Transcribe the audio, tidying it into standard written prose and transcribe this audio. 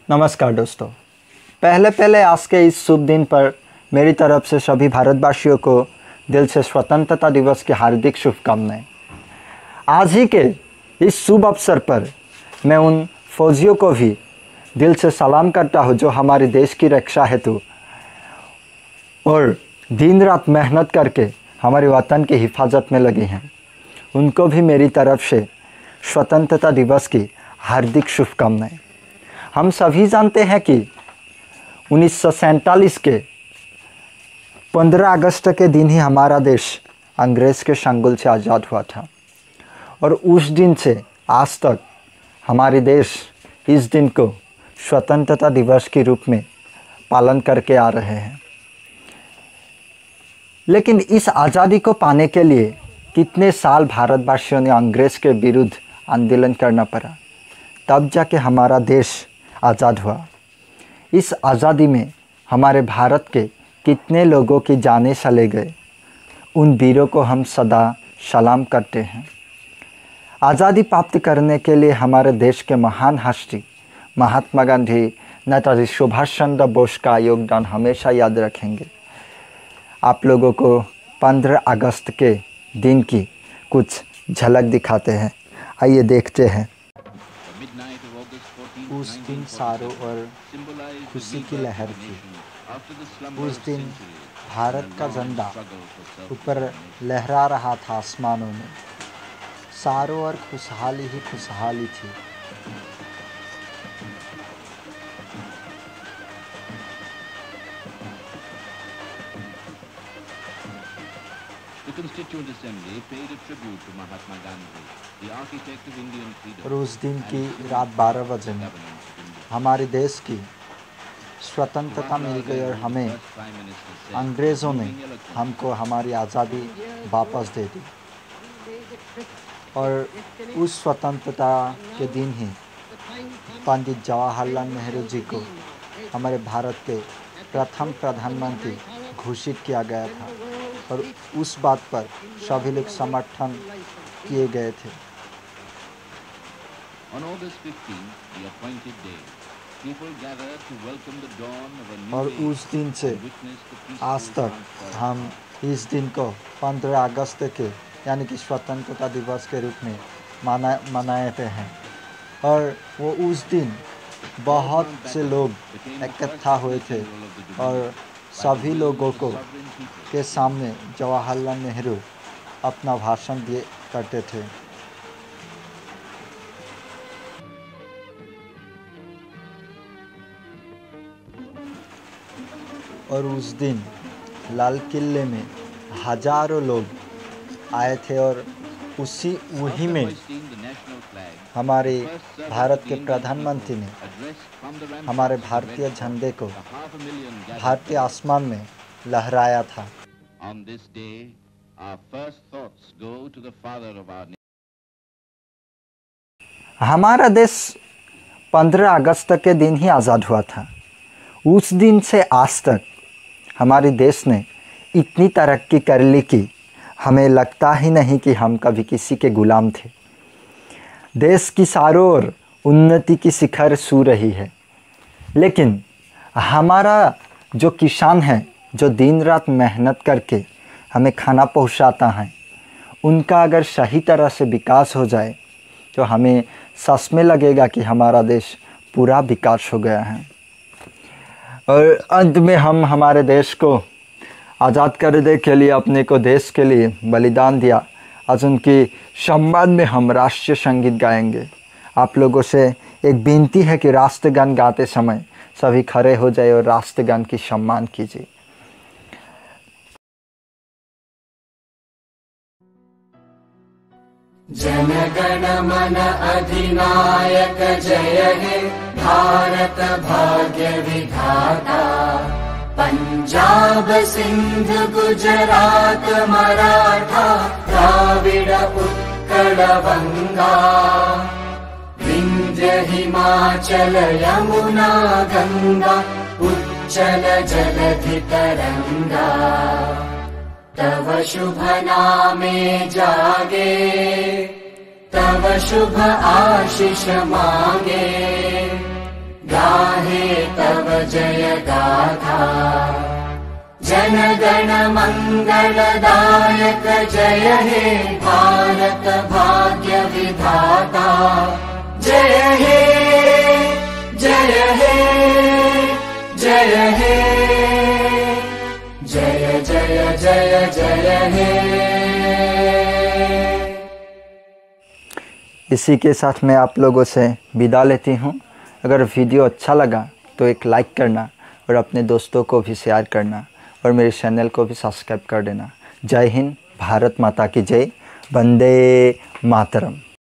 नमस्कार दोस्तों। पहले आज के इस शुभ दिन पर मेरी तरफ से सभी भारतवासियों को दिल से स्वतंत्रता दिवस की हार्दिक शुभकामनाएं। आज ही के इस शुभ अवसर पर मैं उन फौजियों को भी दिल से सलाम करता हूं जो हमारे देश की रक्षा हेतु और दिन रात मेहनत करके हमारे वतन की हिफाजत में लगी हैं। उनको भी मेरी तरफ से स्वतंत्रता दिवस की हार्दिक शुभकामनाएं। हम सभी जानते हैं कि 1947 के 15 अगस्त के दिन ही हमारा देश अंग्रेज़ के चंगुल से आज़ाद हुआ था और उस दिन से आज तक हमारे देश इस दिन को स्वतंत्रता दिवस के रूप में पालन करके आ रहे हैं। लेकिन इस आज़ादी को पाने के लिए कितने साल भारतवासियों ने अंग्रेज़ के विरुद्ध आंदोलन करना पड़ा, तब जाके हमारा देश आज़ाद हुआ। इस आज़ादी में हमारे भारत के कितने लोगों की जानें चले गए, उन वीरों को हम सदा सलाम करते हैं। आज़ादी प्राप्त करने के लिए हमारे देश के महान हस्ती महात्मा गांधी, नेताजी सुभाष चंद्र बोस का योगदान हमेशा याद रखेंगे। आप लोगों को 15 अगस्त के दिन की कुछ झलक दिखाते हैं, आइए देखते हैं। उस दिन चारों ओर खुशी की लहर थी। उस दिन भारत का झंडा ऊपर लहरा रहा था आसमानों में। चारों ओर खुशहाली ही खुशहाली थी। और उस दिन की रात 12 बजे में हमारे देश की स्वतंत्रता मिल गई और हमें अंग्रेज़ों ने हमको हमारी आज़ादी वापस दे दी। और उस स्वतंत्रता के दिन ही पंडित जवाहरलाल नेहरू जी को हमारे भारत के प्रथम प्रधानमंत्री घोषित किया गया था और उस बात पर सभी लोग समर्थन किए गए थे। और उस दिन से आज तक हम इस दिन को 15 अगस्त के यानी कि स्वतंत्रता दिवस के रूप में मनाते हैं। और वो उस दिन बहुत से लोग इकट्ठा हुए थे और सभी लोगों को के सामने जवाहरलाल नेहरू अपना भाषण दिए करते थे। और उस दिन लाल किले में हजारों लोग आए थे और वही में हमारे भारत के प्रधानमंत्री ने हमारे भारतीय झंडे को भारतीय आसमान में लहराया था। हमारा देश 15 अगस्त के दिन ही आज़ाद हुआ था। उस दिन से आज तक हमारे देश ने इतनी तरक्की कर ली कि हमें लगता ही नहीं कि हम कभी किसी के गुलाम थे। देश की चारों ओर उन्नति की शिखर छू रही है। लेकिन हमारा जो किसान है, जो दिन रात मेहनत करके हमें खाना पहुंचाता है, उनका अगर सही तरह से विकास हो जाए तो हमें सच में लगेगा कि हमारा देश पूरा विकास हो गया है। और अंत में हम हमारे देश को आज़ाद करने के लिए अपने को देश के लिए बलिदान दिया। आज उनकी सम्मान में हम राष्ट्रीय संगीत गाएंगे। आप लोगों से एक विनती है कि राष्ट्रगान गाते समय सभी खड़े हो जाए और राष्ट्रगान की सम्मान कीजिए। जन गण मन अधिनायक जय हे भारत भाग्य विधाता। पंजाब सिंध गुजरात मराठा द्राविड उत्कल बंगा। विंध्य हिमाचल यमुना गंगा उच्चल जलधि तरंगा। तव शुभ नामे जागे तव शुभ आशीष मांगे। गाहे जय गाथा जनगण मंगलदायक जय हे भारत भाग्य विधाता जय हे जय हे जय हे जय जय जय जय हे। इसी के साथ मैं आप लोगों से विदा लेती हूँ। अगर वीडियो अच्छा लगा तो एक लाइक करना और अपने दोस्तों को भी शेयर करना और मेरे चैनल को भी सब्सक्राइब कर देना। जय हिंद, भारत माता की जय, वंदे मातरम।